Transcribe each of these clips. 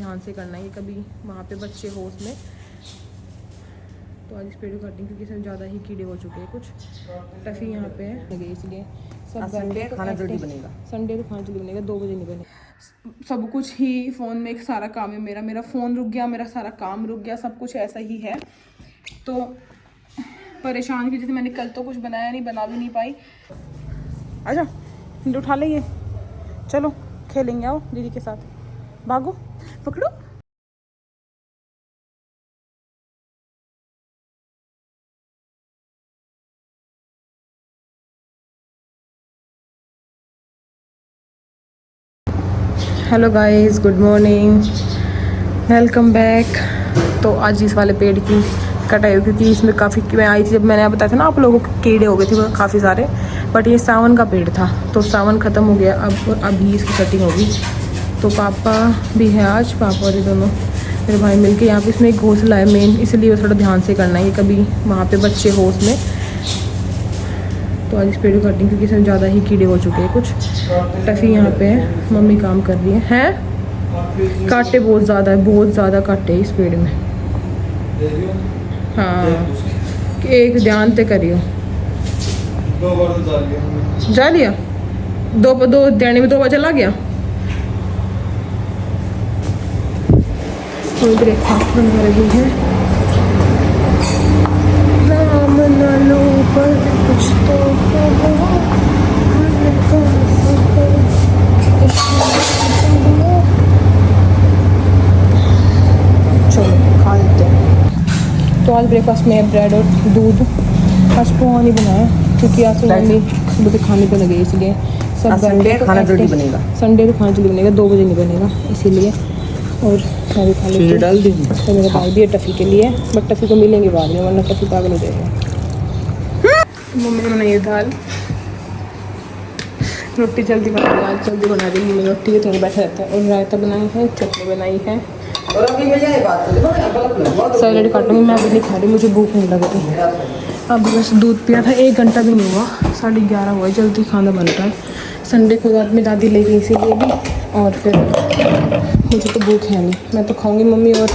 ध्यान से करना है कि कभी वहाँ पे बच्चे हो उसमें। तो आज इस पेड़ को काटेंगे क्योंकि इसमें ज़्यादा ही कीड़े हो चुके हैं। कुछ टफ़ी यहाँ पे है, इसलिए सब संडे खाना जल्दी बनेगा। संडे तो खाना जल्दी बनेगा, 2 बजे नहीं बनेगा। सब कुछ ही फ़ोन में एक सारा काम है मेरा फ़ोन रुक गया, मेरा सारा काम रुक गया, सब कुछ ऐसा ही है। तो परेशान की जैसे मैंने कल तो कुछ बनाया नहीं, बना भी नहीं पाई। आजा उठा लेंगे, चलो खेलेंगे, आओ दीदी के साथ, भागो पकड़ो। Hello guys, good morning, welcome back. तो आज इस वाले पेड़ की कटाई हुई क्योंकि इसमें काफ़ी, मैं आई थी जब मैंने बताया था ना आप लोगों को, कीड़े हो गए थे काफ़ी सारे। बट ये सावन का पेड़ था तो सावन ख़त्म हो गया अब, अभी इसकी कटिंग होगी। तो पापा भी है आज, पापा और ये दोनों मेरे भाई मिलके यहाँ पे, इसमें एक घोंसला है मेन, इसलिए थोड़ा ध्यान से करना है कि कभी वहाँ पे बच्चे हो उसमें। तो आज इस पेड़ को काटेंगे क्योंकि इसमें ज़्यादा ही कीड़े हो चुके हैं। कुछ टफ़ी यहाँ पे है, मम्मी काम कर रही है। कांटे बहुत ज़्यादा है, बहुत ज़्यादा कांटे हैं इस पेड़ में। हाँ, एक ध्यान से करियो। 2 बार जा लिया, दो देने में 2 बार चला गया। कोई ब्रेकफास्ट बना रही है, नाम न लो पर कुछ तो चलो खा लेते हैं। तो आज ब्रेकफास्ट में ब्रेड और दूध, आज पोहा नहीं बनाया क्योंकि आज मम्मी सुबह से खाने पे लगे, इसलिए सब संडे खाना जल्दी बनेगा। संडे तो खाना जल्दी बनेगा, 2 बजे नहीं बनेगा इसीलिए। और मैं भी खा लेती डाल दी तो मेरे भाई भी है टफ़ी के लिए, बट टफ़ी को मिलेंगे बाद में वरना टफ़ी पागल हो जाएगा। मम्मी ने बनाई दाल, रोटी जल्दी बना दी, आज जल्दी बना देंगी मैं रोटी, थोड़ी बैठा रहता है। और रायता बनाई है, चटनी बनाई है। सैलेड काटूंगी, मैं अभी नहीं खा रही, मुझे भूख नहीं लग रही। अब बस दूध पिया था, 1 घंटा भी नहीं हुआ, 11:30 हुआ, जल्दी खाना बन रहा है। संडे को रात में दादी ले गई इसीलिए भी, और फिर मुझे तो भूख है नहीं, मैं तो खाऊंगी मम्मी और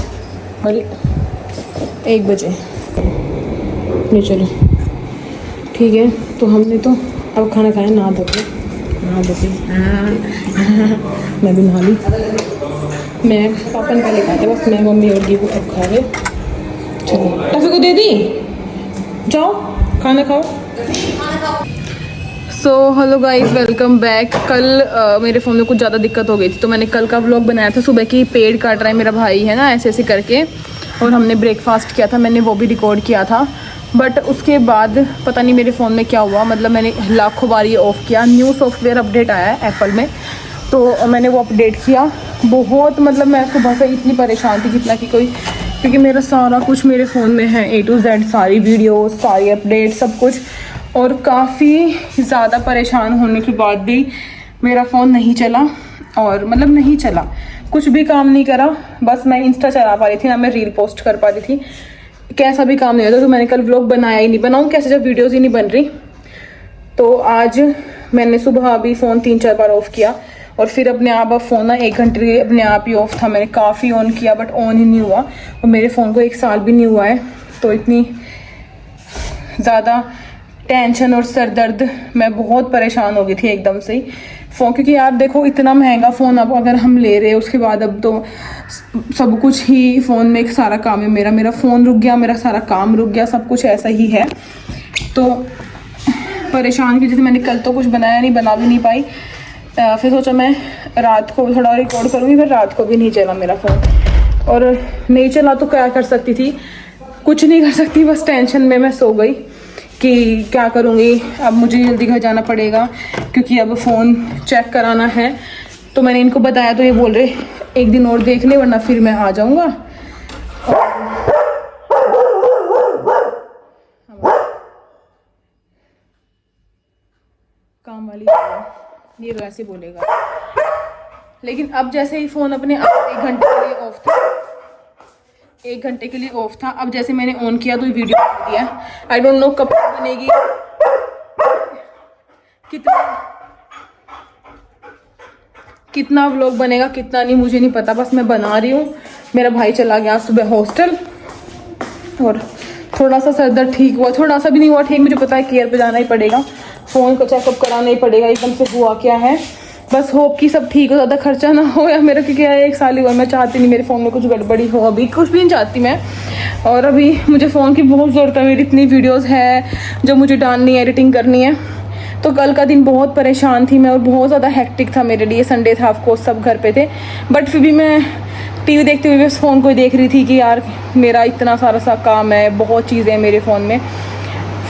1 बजे। नहीं चलो ठीक है। तो हमने तो अब खाना खाया, नहा धो के मैं भी नहा ली। मैं पापा ने पहले खाते, बस मैं मम्मी और गी को अब खा रहे। चलो टफ़ी को दे दी, जाओ खाना खाओ। So hello guys, welcome back. कल मेरे फ़ोन में कुछ ज़्यादा दिक्कत हो गई थी, तो मैंने कल का व्लॉग बनाया था सुबह की, पेड़ काट रहा है मेरा भाई है ना, ऐसे ऐसे करके, और हमने ब्रेकफास्ट किया था, मैंने वो भी रिकॉर्ड किया था। बट उसके बाद पता नहीं मेरे फ़ोन में क्या हुआ, मतलब मैंने लाखों बार ये ऑफ़ किया। न्यू सॉफ्टवेयर अपडेट आया है एप्पल में, तो मैंने वो अपडेट किया। बहुत मतलब मैं सुबह से इतनी परेशान थी कितना कि कोई, क्योंकि मेरा सारा कुछ मेरे फ़ोन में है, A to Z, सारी वीडियो, सारी अपडेट, सब कुछ। और काफ़ी ज़्यादा परेशान होने के बाद भी मेरा फ़ोन नहीं चला, और मतलब नहीं चला, कुछ भी काम नहीं करा। बस मैं इंस्टा चला पा रही थी ना, मैं रील पोस्ट कर पा रही थी, कैसा भी काम नहीं होता। तो मैंने कल व्लॉग बनाया ही नहीं, बनाऊँ कैसे जब वीडियोज़ ही नहीं बन रही। तो आज मैंने सुबह अभी फ़ोन 3-4 बार ऑफ़ किया, और फिर अपने आप, अब फ़ोन ना 1 घंटे के लिए अपने आप ही ऑफ था। मैंने काफ़ी ऑन किया बट ऑन ही नहीं हुआ, और मेरे फ़ोन को 1 साल भी नहीं हुआ है। तो इतनी ज़्यादा टेंशन और सर दर्द, मैं बहुत परेशान हो गई थी एकदम से ही फ़ोन, क्योंकि यार देखो इतना महंगा फ़ोन अब अगर हम ले रहे हैं, उसके बाद अब तो सब कुछ ही फ़ोन में एक सारा काम है मेरा फ़ोन रुक गया, मेरा सारा काम रुक गया, सब कुछ ऐसा ही है। तो परेशान की जैसे मैंने कल तो कुछ बनाया नहीं, बना भी नहीं पाई। फिर सोचा मैं रात को थोड़ा रिकॉर्ड करूँगी, फिर रात को भी नहीं चला मेरा फ़ोन, और नहीं चला तो क्या कर सकती थी, कुछ नहीं कर सकती, बस टेंशन में मैं सो गई कि क्या करूँगी। अब मुझे जल्दी घर जाना पड़ेगा क्योंकि अब फ़ोन चेक कराना है। तो मैंने इनको बताया तो ये बोल रहे 1 दिन और देख ले वरना फिर मैं आ जाऊँगा। काम वाली ये तो ऐसे बोलेगा, लेकिन अब जैसे ही फ़ोन अपने आप 1 घंटे के लिए ऑफ था, 1 घंटे के लिए ऑफ था, अब जैसे मैंने ऑन किया तो वीडियो बन दिया। आई डोंट नो कब तक बनेगी, कितना व्लॉग बनेगा कितना नहीं मुझे नहीं पता, बस मैं बना रही हूँ। मेरा भाई चला गया सुबह हॉस्टल और थोड़ा सा सर दर्द ठीक हुआ, थोड़ा सा भी नहीं हुआ ठीक, मुझे पता है केयर पे जाना ही पड़ेगा, फ़ोन को चेकअप कराना ही पड़ेगा एकदम से हुआ क्या है। बस होप कि सब ठीक हो, ज़्यादा खर्चा ना हो या मेरा, क्योंकि 1 साल ही हुआ, मैं चाहती नहीं मेरे फ़ोन में कुछ गड़बड़ी हो, अभी कुछ भी नहीं चाहती मैं। और अभी मुझे फ़ोन की बहुत ज़रूरत है, मेरी इतनी वीडियोज़ है जो मुझे डालनी है, एडिटिंग करनी है। तो कल का दिन बहुत परेशान थी मैं और बहुत ज़्यादा हेक्टिक था मेरे लिए, संडे था ऑफकोर्स, सब घर पे थे, बट फिर भी मैं टीवी देखते हुए उस फ़ोन को देख रही थी कि यार मेरा इतना सारा सा काम है, बहुत चीज़ें हैं मेरे फ़ोन में।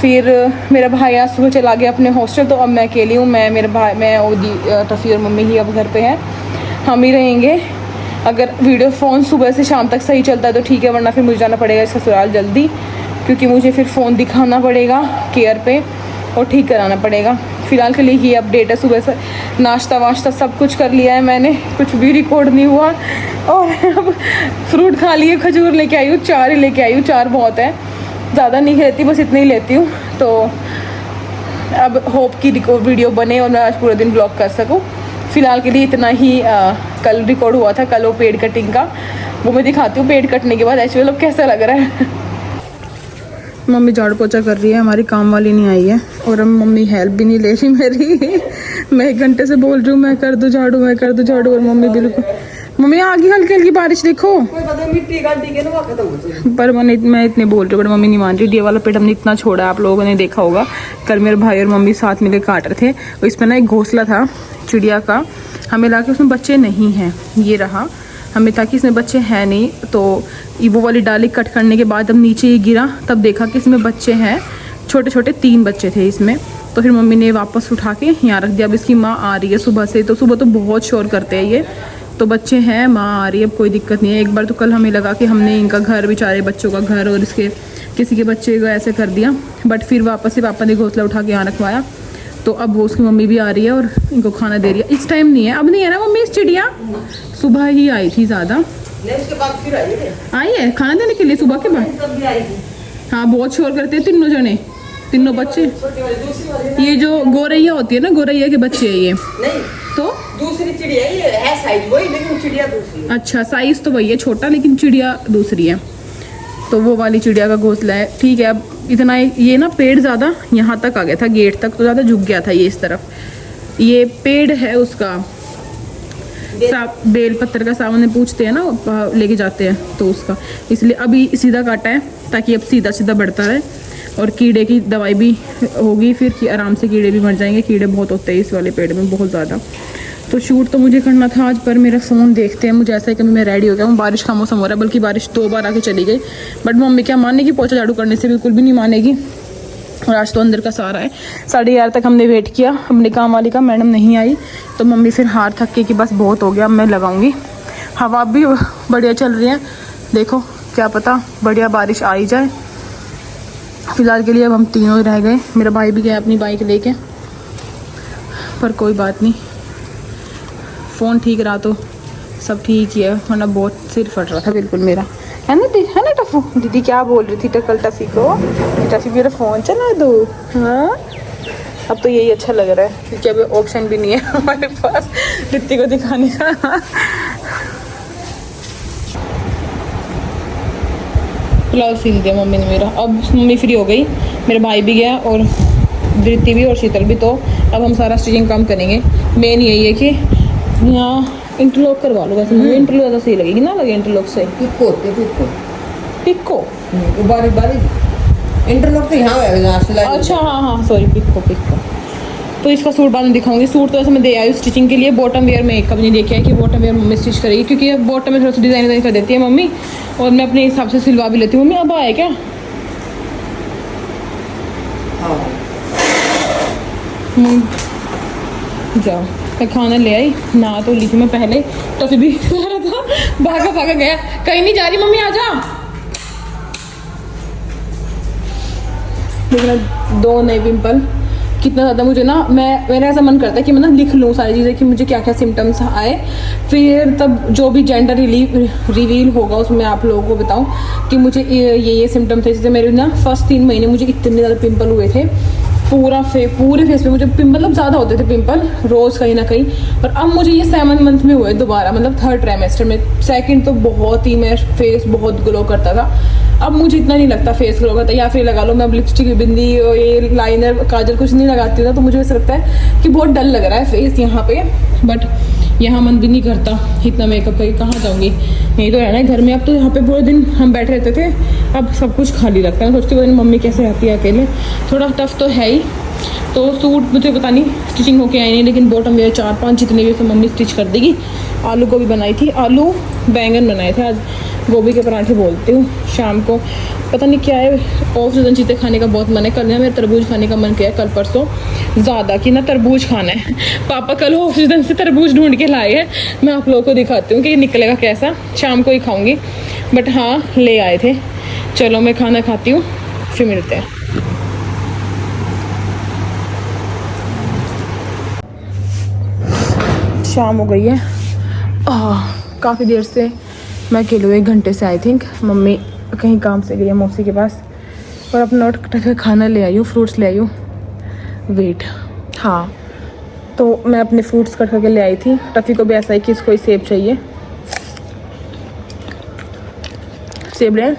फिर मेरा भाई आज सुबह चला गया अपने हॉस्टल, तो अब मैं अकेली हूँ, मेरे भाई, मैं और टफ़ी और मम्मी ही अब घर पे हैं, हम ही रहेंगे। अगर वीडियो फ़ोन सुबह से शाम तक सही चलता है तो ठीक है, वरना फिर मुझे जाना पड़ेगा ससुराल जल्दी, क्योंकि मुझे फिर फ़ोन दिखाना पड़ेगा केयर पे और ठीक कराना पड़ेगा। फ़िलहाल के लिए ये अपडेट है। सुबह से नाश्ता वाश्ता सब कुछ कर लिया है मैंने, कुछ भी रिकॉर्ड नहीं हुआ, और अब फ्रूट खा लिए, खजूर लेके आई हूँ, 4 ही लेके आई हूँ, 4 बहुत है, ज़्यादा नहीं लेती, बस इतने ही लेती हूँ। तो अब होप की वीडियो बने और मैं आज पूरा दिन ब्लॉग कर सकूँ। फ़िलहाल के लिए इतना ही कल रिकॉर्ड हुआ था, कल वो पेड़ कटिंग का, वो मैं दिखाती हूँ पेड़ कटने के बाद एक्चुअली लोग कैसा लग रहा है। मम्मी झाड़ू पोछा कर रही है, हमारी काम वाली नहीं आई है और अब मम्मी हेल्प भी नहीं ले रही मेरी। मैं 1 घंटे से बोल रही हूँ मैं कर दूँ झाड़ू, मैं कर दूँ झाड़ू, और मम्मी बिल्कुल, मम्मी आगे हल्की हल्की बारिश देखो, पर मैं इतने बोल रही हूँ, पर मम्मी नहीं मान रही। ये वाला पेड़ हमने इतना छोड़ा है, आप लोगों ने देखा होगा, कल मेरे भाई और मम्मी साथ मिलकर काट रहे थे, और इसमें ना एक घोंसला था चिड़िया का, हमें लगा कि उसमें बच्चे नहीं हैं, ये रहा, हमें था कि इसमें बच्चे हैं नहीं, तो वो वाली डाली कट करने के बाद जब नीचे ये गिरा तब देखा कि इसमें बच्चे हैं, छोटे छोटे 3 बच्चे थे इसमें। तो फिर मम्मी ने वापस उठा के यहाँ रख दिया। अब इसकी माँ आ रही है सुबह से, तो सुबह तो बहुत शोर करते हैं ये, तो बच्चे हैं, माँ आ रही है, अब कोई दिक्कत नहीं है। एक बार तो कल हमें लगा कि हमने इनका घर, बेचारे बच्चों का घर और इसके किसी के बच्चे को ऐसे कर दिया, बट फिर वापस से पापा ने घोंसला उठा के यहाँ रखवाया। तो अब वो उसकी मम्मी भी आ रही है और इनको खाना दे रही है। इस टाइम नहीं है, अब नहीं है ना मम्मी इस चिड़िया, सुबह ही आई थी ज़्यादा, उसके बाद फिर आई है खाना देने के लिए सुबह के बाद। हाँ बहुत शोर करते हैं तीनों जने, तीनों बच्चे। ये जो गोरैया होती है ना, गोरैया के बच्चे है ये, नहीं तो दूसरी चिड़िया ये है, साइज वही लेकिन चिड़िया दूसरी। अच्छा साइज तो वही है छोटा, लेकिन चिड़िया दूसरी है, तो वो वाली चिड़िया का घोंसला है। ठीक है, अब इतना ये ना पेड़ ज़्यादा यहाँ तक आ गया था, गेट तक, तो ज़्यादा झुक गया था ये इस तरफ। ये पेड़ है उसका बेल पत्थर का, सामने पूछते हैं ना, लेके जाते हैं, तो उसका इसलिए अभी सीधा काटा है ताकि अब सीधा सीधा बढ़ता रहे, और कीड़े की दवाई भी होगी फिर कि आराम से कीड़े भी मर जाएंगे। कीड़े बहुत होते हैं इस वाले पेड़ में, बहुत ज़्यादा। तो शूट तो मुझे करना था आज, पर मेरा फ़ोन देखते हैं, मुझे ऐसा है कि मैं रेडी हो गया हूँ। बारिश का मौसम हो रहा है, बल्कि बारिश 2 बार आके चली गई, बट मम्मी क्या मानेगी, पोछा झाड़ू करने से बिल्कुल भी नहीं मानेगी। और आज तो अंदर का सारा है। 11:30 तक हमने वेट किया अपने काम वाली का, मैडम नहीं आई, तो मम्मी फिर हार थक के कि बस बहुत हो गया, अब मैं लगाऊंगी। हवा भी बढ़िया चल रही है, देखो क्या पता बढ़िया बारिश आ ही जाए। फिलहाल के लिए अब हम तीनों ही रह गए, मेरा भाई भी गया अपनी बाइक लेके, पर कोई बात नहीं, फ़ोन ठीक रहा तो सब ठीक ही है, वरना बहुत सिर फट रहा था बिल्कुल मेरा, है ना टफू। दीदी क्या बोल रही थी कल टफी को, टफी मेरा फ़ोन चला दो। हाँ अब तो यही अच्छा लग रहा है, क्योंकि अभी ऑप्शन भी नहीं है हमारे पास दीदी को दिखाने का। पुलाव सील दिया मम्मी ने मेरा, अब मम्मी फ्री हो गई, मेरा भाई भी गया और धृति भी और शीतल भी, तो अब हम सारा स्टिचिंग काम करेंगे। मेन यही है कि यहाँ इंटरलॉक करवा लो, वैसे मुझे इंटरलॉक ज़्यादा सही लगेगी ना, लगे इंटरलॉक से पिक्को इंटरलॉक तो यहाँ है। अच्छा हाँ सॉरी पिक्को। तो इसका सूट बाद में दिखाऊंगी। सूट तो वैसे मैं दे आई हूँ स्टिचिंग के लिए, बॉटम वेयर में कभी नहीं देखा है कि बॉटम वेयर मम्मी स्टिच करेगी, क्योंकि बॉटम में थोड़ा सा डिज़ाइन कर देती है मम्मी, और मैं अपने हिसाब से सिलवा भी लेती हूँ। मम्मी अब आया क्या? जाओ मैं खाना ले आई, नहा तो ली थी मैं पहले, तो फिर भी था भागा गया, कहीं नहीं जा रही मम्मी, आ जा। लेकिन 2 नए पिंपल, कितना ज़्यादा मुझे ना, मेरा ऐसा मन करता है कि मैं ना लिख लूँ सारी चीज़ें कि मुझे क्या क्या सिम्टम्स आए, फिर तब जो भी जेंडर रिवील होगा उसमें आप लोगों को बताऊँ कि मुझे ये सिम्टम थे। जैसे मेरे ना फर्स्ट 3 महीने मुझे इतने ज़्यादा पिंपल हुए थे पूरे फेस पे मुझे पिंपल, मतलब ज़्यादा होते थे पिंपल रोज़ कहीं ना कहीं। और अब मुझे ये 7 मंथ में हुए दोबारा, मतलब 3rd ट्राइमेस्टर में। सेकंड तो बहुत ही मेरा फेस बहुत ग्लो करता था, अब मुझे इतना नहीं लगता फेस ग्लो करता। या फिर लगा लो मैं अब लिपस्टिक, बिंदी, ये लाइनर, काजल कुछ नहीं लगाती हूँ ना, तो मुझे ऐसा लगता है कि बहुत डल लग रहा है फेस यहाँ पे। बट यहाँ मन भी नहीं करता इतना मेकअप करके, कहाँ जाऊँगी, यही तो रहना है घर में। अब तो यहाँ पे पूरे दिन हम बैठे रहते थे, अब सब कुछ खाली लगता है। मैं सोचती हूँ मम्मी कैसे रहती है अकेले, थोड़ा टफ तो है ही। तो सूट मुझे पता नहीं स्टिचिंग होके आई नहीं, लेकिन बॉटम वेयर 4-5 जितने भी तो मम्मी स्टिच कर देगी। आलू गोभी बनाई थी, आलू बैंगन बनाए थे, आज गोभी के पराठे बोलती हूँ। शाम को पता नहीं क्या है, ऑफ सीजन चीज़ें खाने का बहुत मन है। कल ना मेरा तरबूज खाने का मन किया है, कल परसों ज़्यादा कि ना तरबूज खाना है। पापा कल ऑफ सीजन से तरबूज ढूंढ के लाए हैं, मैं आप लोगों को दिखाती हूँ कि निकलेगा कैसा। शाम को ही खाऊंगी, बट हाँ ले आए थे। चलो मैं खाना खाती हूँ, फिर मिलते हैं। शाम हो गई है, काफ़ी देर से मैं अकेले 1 घंटे से आई थिंक। मम्मी कहीं काम से गई है मौसी के पास, और अपना उठ खाना ले आई हूँ, फ्रूट्स ले आई हूँ। वेट, हाँ तो मैं अपने फ्रूट्स कट करके ले आई थी। टफ़ी को भी ऐसा है कि इसको ही सेब चाहिए, सेब ले।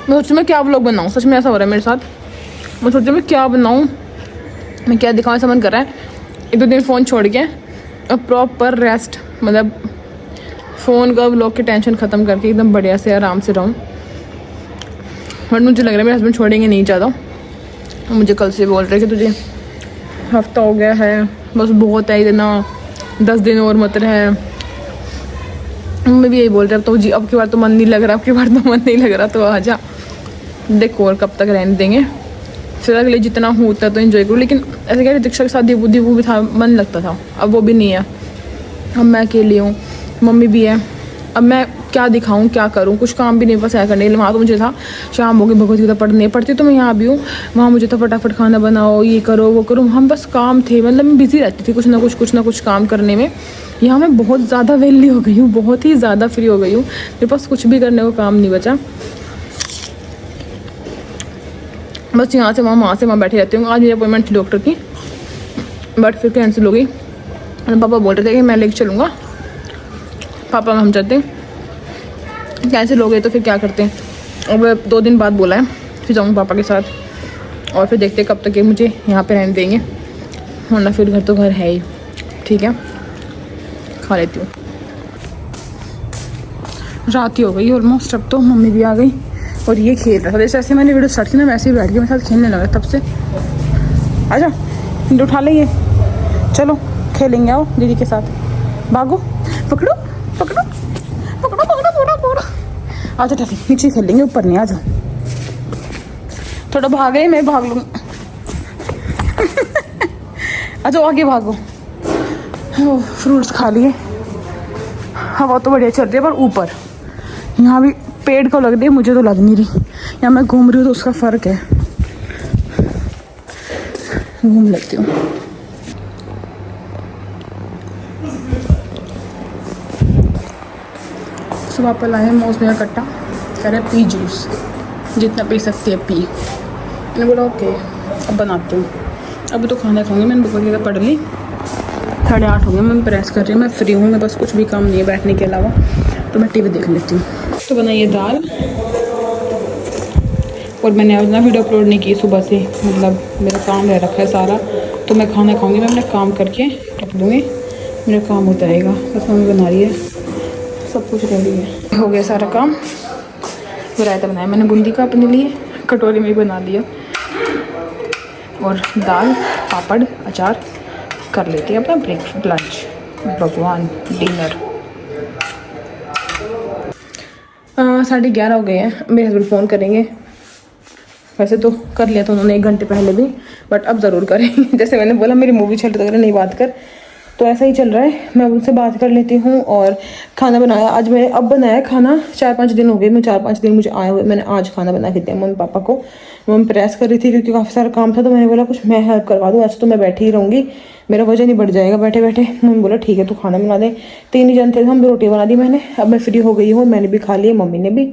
मैं सोचूँ मैं क्या व्लॉग बनाऊँ, सच में ऐसा हो रहा है मेरे साथ। मैं सोचूँ मैं क्या बनाऊँ, मैं क्या दिखाऊँ, ऐसा मन कर रहा है 1-2 दिन फ़ोन छोड़ के अब प्रॉपर रेस्ट, मतलब फ़ोन का व्लॉग की टेंशन ख़त्म करके एकदम बढ़िया से आराम से रहूँ। बट मुझे लग रहा है मेरे हस्बैंड छोड़ेंगे नहीं ज़्यादा। मुझे कल से बोल रहे कि तुझे हफ्ता हो गया है, बस बहुत है इतना, 10 दिन और मत रहे। मैं भी यही बोल रही अब तो जी, अब की बार तो मन नहीं लग रहा, अब की बार तो मन नहीं लग रहा, तो आ जा। देखो और कब तक रहने देंगे, फिर अगले जितना हूँ उतना तो इन्जॉय करूँ। लेकिन ऐसे क्या दीक्षा के साथ दीपू भी था, मन लगता था, अब वो भी नहीं है। अब मैं अकेली हूँ, मम्मी भी है, अब मैं क्या दिखाऊँ क्या करूँ, कुछ काम भी नहीं बस है करने के लिए। वहाँ तो मुझे था शाम हो गई भगवत गीता पढ़ने पढ़ती, तो मैं यहाँ भी हूँ, वहाँ मुझे तो फटाफट खाना बनाओ, ये करो वो करो, हम बस काम थे, मतलब मैं बिज़ी रहती थी कुछ ना कुछ काम करने में। यहाँ मैं बहुत ज़्यादा वेली हो गई हूँ, बहुत ही ज़्यादा फ्री हो गई हूँ, मेरे पास कुछ भी करने को काम नहीं बचा। बस यहाँ से वहाँ बैठी रहती हूँ। आज मेरी अपॉइंटमेंट थी डॉक्टर की, बट फिर कैंसिल हो गई। पापा बोल रहे थे कि मैं लेके चलूँगा, पापा हम चलते हैं, कैंसिल हो गए तो फिर क्या करते हैं। अब 2 दिन बाद बोला है, फिर जाऊँगा पापा के साथ, और फिर देखते कब तक ये मुझे यहाँ पे रहने देंगे, वरना फिर घर तो घर है ही। ठीक है, खा लेती हूँ। रात ही हो गई ऑलमोस्ट, अब तो मम्मी भी आ गई और ये खेल रहा था। जैसे ऐसे मैंने वीडियो स्टार्ट की ना, वैसे ही बैठ के मेरे साथ खेलने लगा तब से। आजा उठा लेंगे, चलो खेलेंगे, आओ दीदी के साथ, भागो, पकड़ो पकड़ो पकड़ो पकड़ो पकड़ो पकड़ो। आजा टफी, नीचे खेल लेंगे, ऊपर नहीं। आजा थोड़ा भागे, मैं भाग लूँगी। अच्छा आगे भागो। फ्रूट्स खा लिए, हवा तो बढ़िया चल रही है, पर ऊपर यहाँ भी पेड़ को लग रही है, मुझे तो लग नहीं रही। यहाँ मैं घूम रही हूँ तो उसका फ़र्क है, घूम लेती हूँ। सुबह पर लाए मौसमी का कट्टा, कह रहे पी जूस, जितना पी सकती है पी। मैंने बोला ओके, अब बनाती हूँ। अभी तो खाना खाऊंगी, मैंने बुक वगैरह पढ़ ली, 8:30 हो गया, मैं प्रेस कर रही हूँ, मैं फ्री हूँ, मेरे पास कुछ भी काम नहीं है बैठने के अलावा, तो मैं टीवी देख लेती हूँ। तो बनाइए दाल, और मैंने आज ना वीडियो अपलोड नहीं की सुबह से, मतलब मेरा काम रह रखा है सारा, तो मैं खाना खाऊंगी, मैं अपने काम करके रख दूँगी, मेरा काम होता रहेगा। बस मम्मी बना रही है, सब कुछ रेडी है, हो गया सारा काम। रायता बनाया मैंने बूंदी का अपने लिए, कटोरी में ही बना लिया, और दाल पापड़ अचार कर लेती है अपना ब्रेकफास्ट लंच, भगवान डिनर। 11:30 हो गए हैं, मेरे हस्बैंड फ़ोन करेंगे, वैसे तो कर लिया था उन्होंने 1 घंटे पहले भी, बट अब ज़रूर करेंगे। जैसे मैंने बोला मेरी मूवी चल रही है, नहीं बात कर, तो ऐसा ही चल रहा है, मैं उनसे बात कर लेती हूँ। और खाना बनाया आज मैंने, अब बनाया खाना, 4-5 दिन हो गए, मैं 4-5 दिन मुझे आए हुए, मैंने आज खाना बना के दिया मम्मी पापा को। मम्मी प्रेस कर रही थी क्योंकि काफ़ी सारा काम था, तो मैंने बोला कुछ मैं हेल्प करवा दूँ, ऐसे तो मैं बैठी ही रहूँगी, मेरा वजन ही बढ़ जाएगा बैठे बैठे। मम्मी बोला ठीक है तू खाना बना दे, 3 ही जन थे, हम भी रोटी बना दी मैंने। अब मैं फ्री हो गई हूँ, मैंने भी खा लिया, मम्मी ने भी,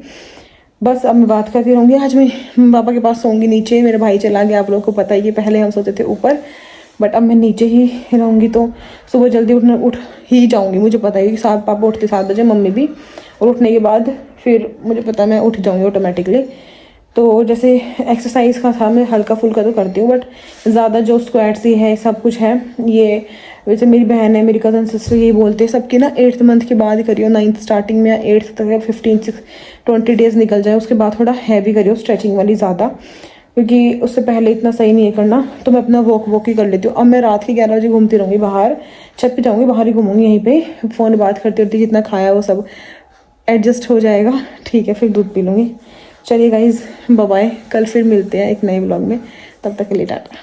बस अब मैं बात करती रहूँगी। आज मैं पापा के पास सोऊंगी नीचे, मेरा भाई चला गया, आप लोगों को पता ही है, पहले हम सोते थे ऊपर, बट अब मैं नीचे ही रहूँगी। तो सुबह जल्दी उठ ही जाऊँगी, मुझे पता है कि साथ पापा उठते 7 बजे, मम्मी भी, और उठने के बाद फिर मुझे पता है मैं उठ जाऊँगी ऑटोमेटिकली। तो जैसे एक्सरसाइज का था, मैं हल्का फुल्का तो करती हूँ, बट ज़्यादा जो स्क्वाट्स ही है सब कुछ है ये, वैसे मेरी बहन है, मेरी कज़न सिस्टर यही बोलते हैं सबकी ना 8th मंथ के बाद ही करियो, 9th स्टार्टिंग में या 8th तक या 20 डेज़ निकल जाए उसके बाद थोड़ा हैवी करियो, स्ट्रेचिंग वाली ज़्यादा, क्योंकि उससे पहले इतना सही नहीं है करना। तो मैं अपना वॉक ही कर लेती हूँ। अब मैं रात के 11 बजे घूमती रहूँगी बाहर, छत पे जाऊँगी, बाहर ही घूमूंगी यहीं पे, फ़ोन बात करती रहती, जितना खाया वो सब एडजस्ट हो जाएगा, ठीक है, फिर दूध पी लूँगी। चलिए गाइज़, बाय बाय, कल फिर मिलते हैं एक नए ब्लॉग में, तब तक के लिए टाटा।